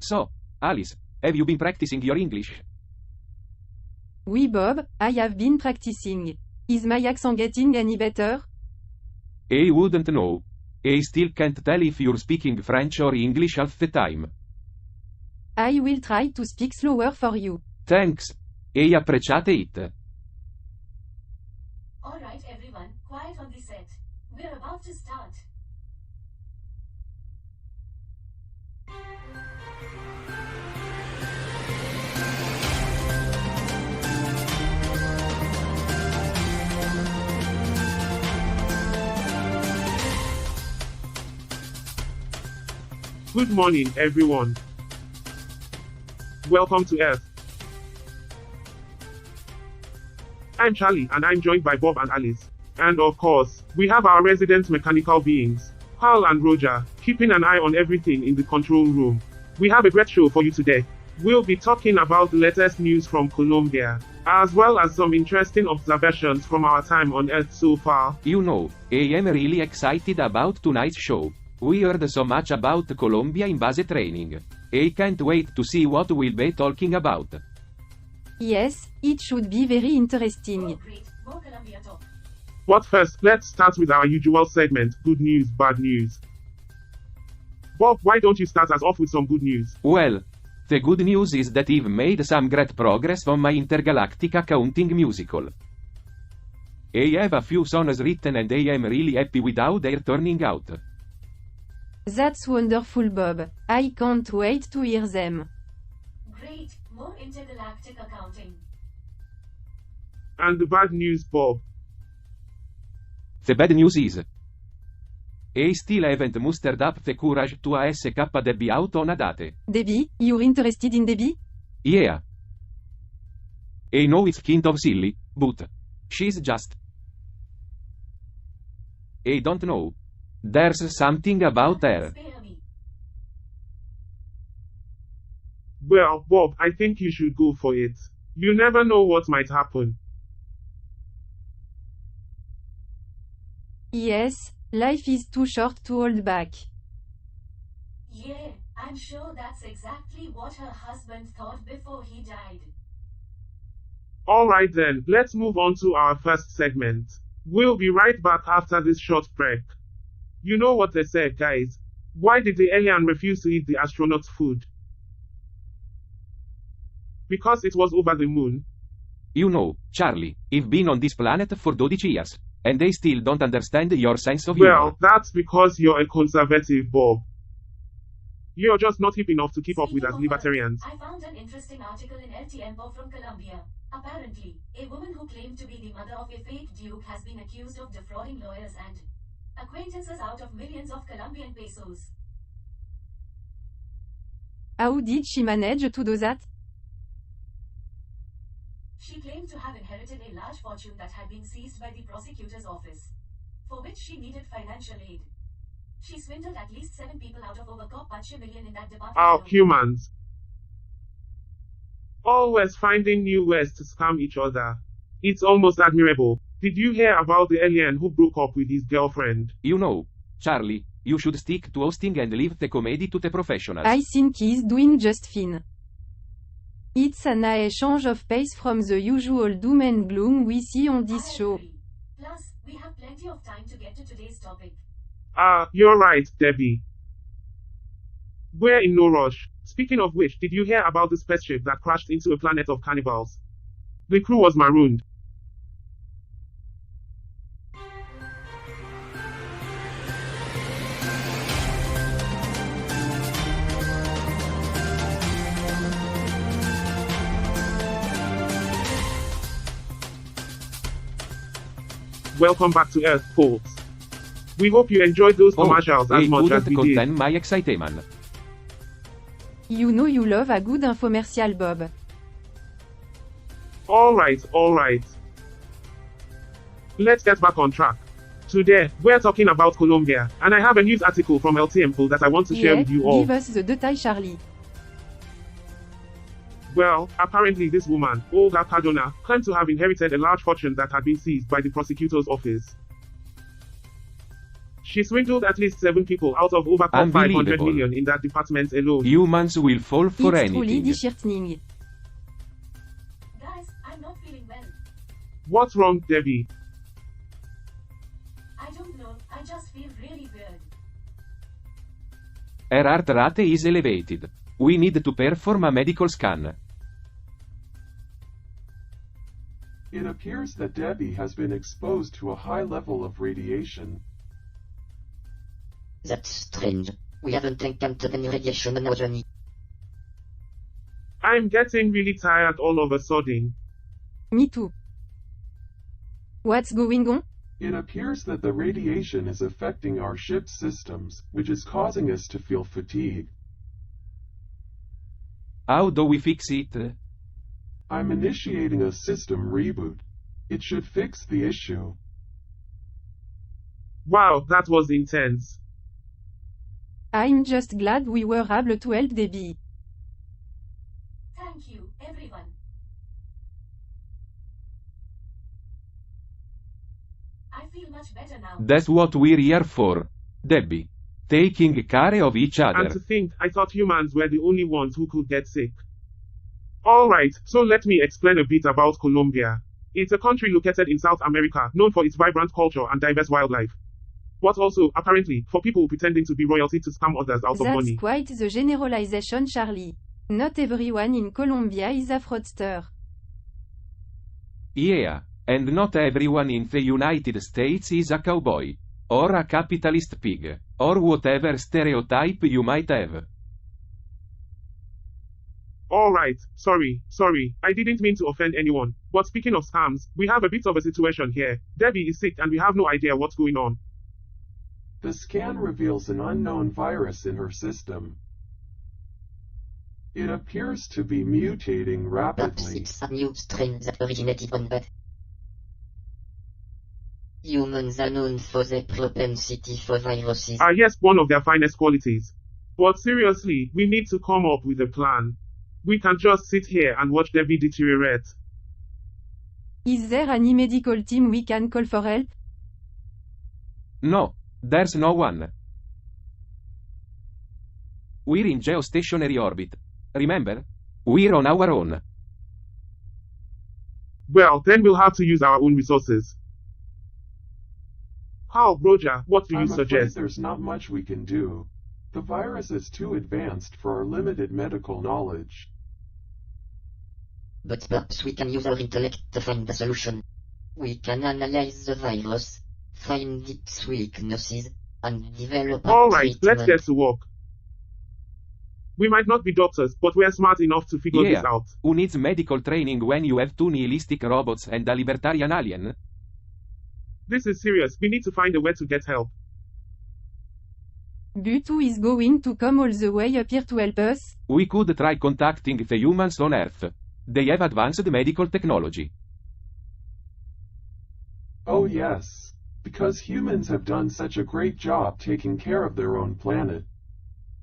So, Alice, have you been practicing your English? Oui Bob, I have been practicing. Is my accent getting any better? I wouldn't know. I still can't tell if you're speaking French or English half the time. I will try to speak slower for you. Thanks. I appreciate it. Alright everyone, quiet on the set. We're about to start. Good morning, everyone. Welcome to Earth. I'm Charlie, and I'm joined by Bob and Alice. And of course, we have our resident mechanical beings, Carl and Roger, keeping an eye on everything in the control room. We have a great show for you today. We'll be talking about the latest news from Colombia, as well as some interesting observations from our time on Earth so far. You know, I am really excited about tonight's show. We heard so much about Colombia in base training. I can't wait to see what we'll be talking about. Yes, it should be very interesting. Oh great, more Colombia talk. But first, let's start with our usual segment, Good News, Bad News. Bob, why don't you start us off with some good news? Well, the good news is that I've made some great progress on my intergalactic accounting musical. I have a few songs written and I am really happy with how they're turning out. That's wonderful Bob. I can't wait to hear them. Great, more intergalactic accounting. And the bad news, Bob. The bad news is, I still haven't mustered up the courage to ask Debbie out on a date. Debbie, you're interested in Debbie? Yeah. I know it's kind of silly, but she's just... I don't know. There's something about her. Spare me. Well, Bob, I think you should go for it. You never know what might happen. Yes, life is too short to hold back. Yeah, I'm sure that's exactly what her husband thought before he died. Alright then, let's move on to our first segment. We'll be right back after this short break. You know what they said, guys. Why did the alien refuse to eat the astronauts' food? Because it was over the moon. You know, Charlie, I've been on this planet for 12 years, and I still don't understand your sense of humor. Well, that's because you're a conservative, Bob. You're just not hip enough to keep up with us Speaking of libertarians. I found an interesting article in El Tiempo from Colombia. Apparently, a woman who claimed to be the mother of a fake duke has been accused of defrauding lawyers and acquaintances out of millions of Colombian pesos. How did she manage to do that? She claimed to have inherited a large fortune that had been seized by the prosecutor's office, for which she needed financial aid. She swindled at least 7 people out of over $2 million in that department. Our alone. humans. Always finding new ways to scam each other. It's almost admirable. Did you hear about the alien who broke up with his girlfriend? You know, Charlie, you should stick to hosting and leave the comedy to the professionals. I think he's doing just fine. It's an change of pace from the usual doom and gloom we see on this I show. agree. Plus, we have plenty of time to get to today's topic. You're right, Debbie. We're in no rush. Speaking of which, did you hear about the spaceship that crashed into a planet of cannibals? The crew was marooned. Welcome back to Earth, folks. We hope you enjoyed those commercials I as much as couldn't we did. contain my excitement. You know you love a good infomercial Bob. Alright. Let's get back on track. Today, we're talking about Colombia, and I have a news article from El Tiempo that I want to share Yeah, with you all. give us the detail Charlie. Well, apparently this woman, Olga Cardona, claimed to have inherited a large fortune that had been seized by the prosecutor's office. She swindled at least 7 people out of over 500 Unbelievable. million in that department alone. Humans will fall for It's truly anything. disheartening. Guys, I'm not feeling well. What's wrong, Debbie? I don't know, I just feel really weird. Her heart rate is elevated. We need to perform a medical scan. It appears that Debbie has been exposed to a high level of radiation. That's strange. We haven't encountered any radiation on our journey. I'm getting really tired all of a sudden. Me too. What's going on? It appears that the radiation is affecting our ship's systems, which is causing us to feel fatigue. How do we fix it? I'm initiating a system reboot. It should fix the issue. Wow, that was intense. I'm just glad we were able to help Debbie. Thank you, everyone. I feel much better now. That's what we're here for. Debbie. Taking care of each And other. to think, I thought humans were the only ones who could get sick. Alright, so let me explain a bit about Colombia. It's a country located in South America, known for its vibrant culture and diverse wildlife. But also, apparently, for people pretending to be royalty to scam others out of That's money. quite the generalization, Charlie. Not everyone in Colombia is a fraudster. Yeah. And not everyone in the United States is a cowboy. Or a capitalist pig. Or whatever stereotype you might have. Alright, sorry, I didn't mean to offend anyone. But speaking of scams, we have a bit of a situation here. Debbie is sick and we have no idea what's going on. The scan reveals an unknown virus in her system. It appears to be mutating Perhaps rapidly. it's a new strain that originated on Earth. Humans are known for their propensity for viruses. Ah yes, one of their finest qualities. But seriously, we need to come up with a plan. We can't just sit here and watch Debbie deteriorate. Is there any medical team we can call for help? No. There's no one. We're in geostationary orbit. Remember? We're on our own. Well, then we'll have to use our own resources. How, Roger, what do you I'm afraid suggest? there's not much we can do. The virus is too advanced for our limited medical knowledge. But perhaps we can use our intellect to find the solution. We can analyze the virus, find its weaknesses, and develop a Alright, let's treatment. get to work. We might not be doctors, but we're smart enough to figure Yeah. this out. Who needs medical training when you have two nihilistic robots and a libertarian alien? This is serious, we need to find a way to get help. But who is going to come all the way up here to help us? We could try contacting the humans on Earth. They have advanced medical technology. Oh yes, because humans have done such a great job taking care of their own planet.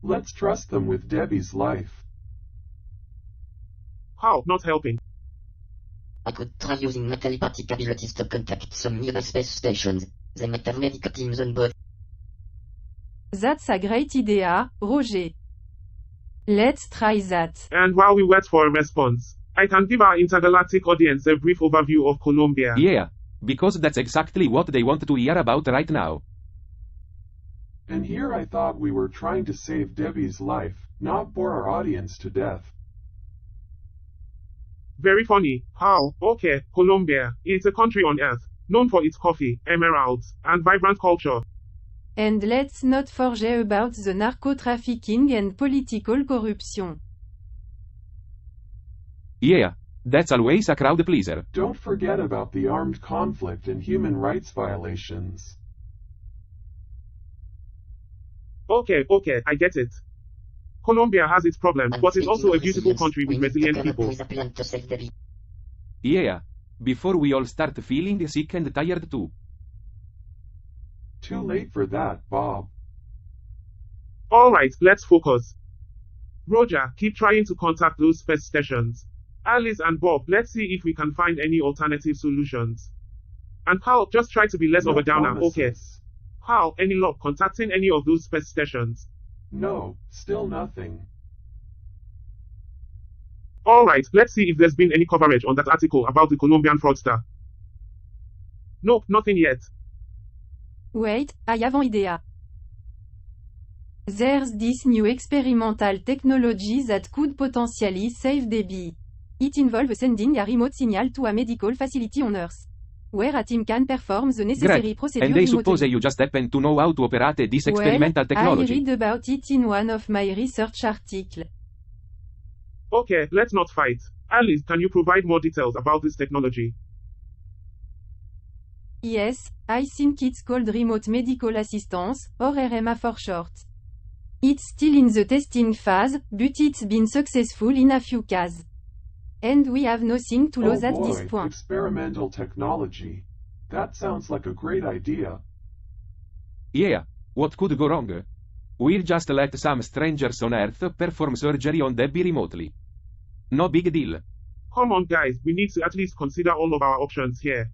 Let's trust them with Debbie's life. How, not helping? I could try using my telepathic abilities to contact some nearby space stations. They might have medical teams on board. That's a great idea, Roger. Let's try that. And while we wait for a response, I can give our intergalactic audience a brief overview of Colombia. Yeah. Because that's exactly what they want to hear about right now. And here I thought we were trying to save Debbie's life, not bore our audience to death. Very funny. How? Okay, Colombia. It's a country on Earth, known for its coffee, emeralds, and vibrant culture. And let's not forget about the narco-trafficking and political corruption. Yeah. That's always a crowd pleaser. Don't forget about the armed conflict and human rights violations. Okay, I get it. Colombia has its problems, And but it's speaking also a of beautiful resilience, country we with need to resilient come up people. with a plan to save Debbie. Yeah. Before we all start feeling sick and tired too. Too late for that, Bob. Alright, let's focus. Roger, keep trying to contact those space stations. Alice and Bob, let's see if we can find any alternative solutions. And Carl, just try to be less of No a downer, okay? promises. How, any luck contacting any of those SPAAACE stations? No, still nothing. Alright, let's see if there's been any coverage on that article about the Colombian fraudster. Nope, nothing yet. Wait, I have an idea. There's this new experimental technology that could potentially save debit. It involves sending a remote signal to a medical facility on Earth, where a team can perform the necessary Great. procedure And I suppose remotely. you just happen to know how to operate this Well, experimental I technology. read about it in one of my research articles. Okay, let's not fight. Alice, can you provide more details about this technology? Yes, I think it's called Remote Medical Assistance, or RMA for short. It's still in the testing phase, but it's been successful in a few cases. And we have nothing to lose Oh at this boy, point. experimental technology. That sounds like a great idea. Yeah, what could go wrong? We'll just let some strangers on Earth perform surgery on Debbie remotely. No big deal. Come on guys, we need to at least consider all of our options here.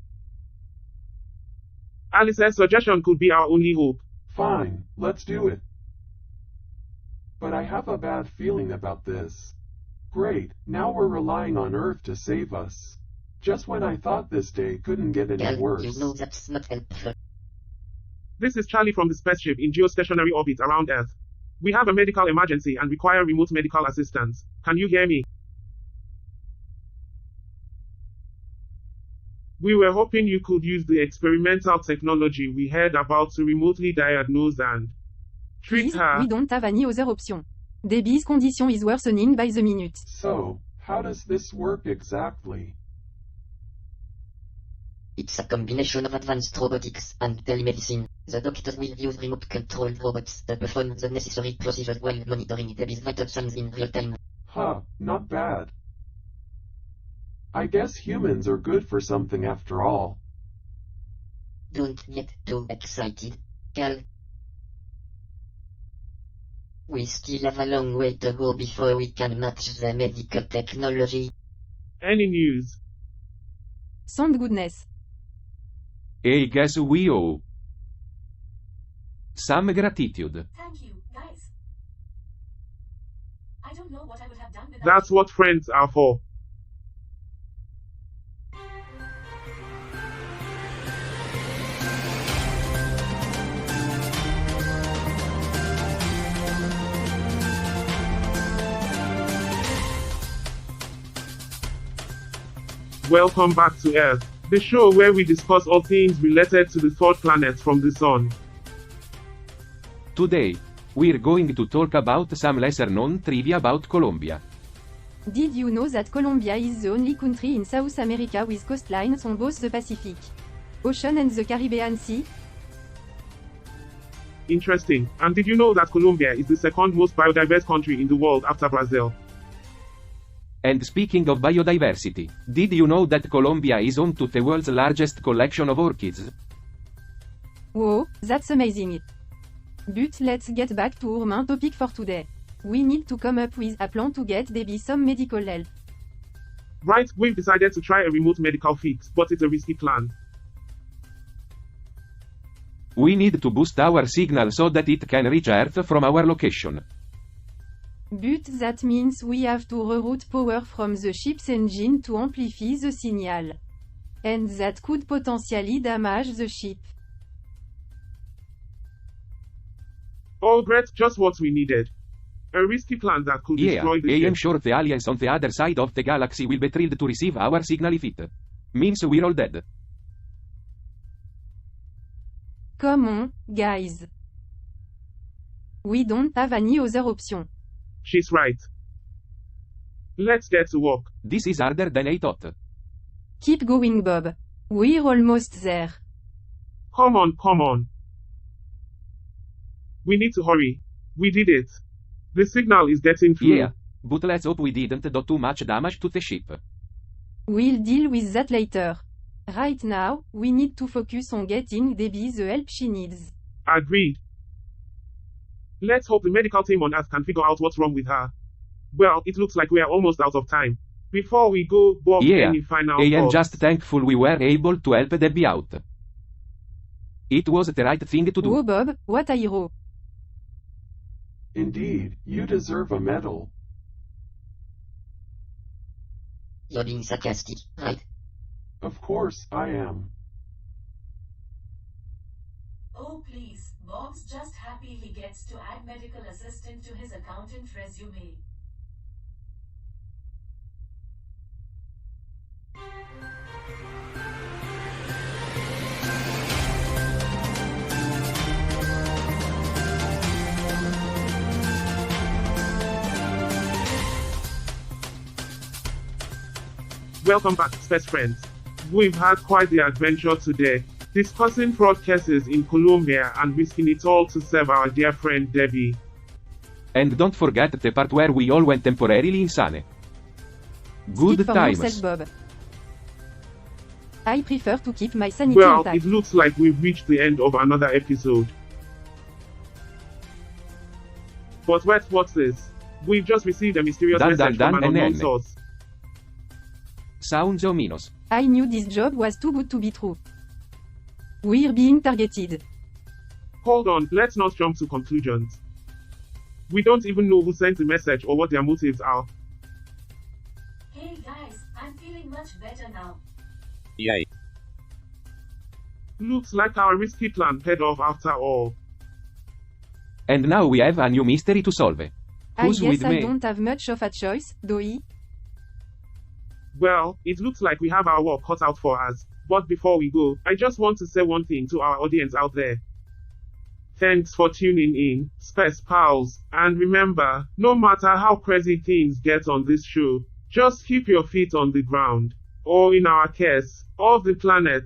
Alice's suggestion could be our only hope. Fine, let's do it. But I have a bad feeling about this. Great, now we're relying on Earth to save us. Just when I thought this day couldn't get any Girl, worse. you know that's not helpful. This is Charlie from the spaceship in geostationary orbit around Earth. We have a medical emergency and require remote medical assistance. Can you hear me? We were hoping you could use the experimental technology we heard about to remotely diagnose and treat Please, her. we don't have any other option. Debbie's condition is worsening by the minute. So, how does this work exactly? It's a combination of advanced robotics and telemedicine. The doctors will use remote-controlled robots to perform the necessary procedures while monitoring Debbie's vital signs in real time. Huh, not bad. I guess humans are good for something after all. Don't get too excited, Cal. We still have a long way to go before we can match the medical technology. Any news? Thank goodness. I guess we owe some gratitude. Thank you, guys. I don't know what I would have done without That's you. what friends are for. Welcome back to Earth, the show where we discuss all things related to the third planet from the Sun. Today, we're going to talk about some lesser known trivia about Colombia. Did you know that Colombia is the only country in South America with coastlines on both the Pacific Ocean and the Caribbean Sea? Interesting. And did you know that Colombia is the second most biodiverse country in the world after Brazil? And speaking of biodiversity, did you know that Colombia is home to the world's largest collection of orchids? Whoa, that's amazing. But let's get back to our main topic for today. We need to come up with a plan to get Debbie some medical help. Right, we've decided to try a remote medical fix, but it's a risky plan. We need to boost our signal so that it can reach Earth from our location. But that means we have to reroute power from the ship's engine to amplify the signal. And that could potentially damage the ship. Oh great, just what we needed. A risky plan that could Yeah, destroy the I am ship. sure the aliens on the other side of the galaxy will be thrilled to receive our signal if it means we're all dead. Come on, guys. We don't have any other option. She's right. Let's get to work. This is harder than I thought. Keep going, Bob. We're almost there. Come on, come on. We need to hurry. We did it. The signal is getting through. Yeah, but let's hope we didn't do too much damage to the ship. We'll deal with that later. Right now, we need to focus on getting Debbie the help she needs. Agreed. Let's hope the medical team on Earth can figure out what's wrong with her. Well, it looks like we are almost out of time. Before we go, Bob, Yeah, any final I am thoughts? just thankful we were able to help Debbie out. It was the right thing to do. Oh Bob, what a hero. Indeed, you deserve a medal. You're being sarcastic, right? Of course, I am. Oh please, Bob's just happy he gets to add medical assistant to his accountant resume. Welcome back, best friends. We've had quite the adventure today, discussing fraud cases in Colombia and risking it all to serve our dear friend Debbie. And don't forget the part where we all went temporarily insane. Good Speak for times. yourself, Bob. I prefer to keep my sanity Well, intact. it looks like we've reached the end of another episode. But what's this? We've just received a mysterious message from an unknown source. Sounds ominous. I knew this job was too good to be true. We're being targeted. Hold on, let's not jump to conclusions. We don't even know who sent the message or what their motives are. Hey guys, I'm feeling much better now. Yay. Looks like our risky plan paid off after all. And now we have a new mystery to solve. I Who's guess with I me? don't have much of a choice, do I? Well, it looks like we have our work cut out for us. But before we go, I just want to say one thing to our audience out there. Thanks for tuning in, SPAAACE pals, and remember, no matter how crazy things get on this show, just keep your feet on the ground, or in our case, off the planet.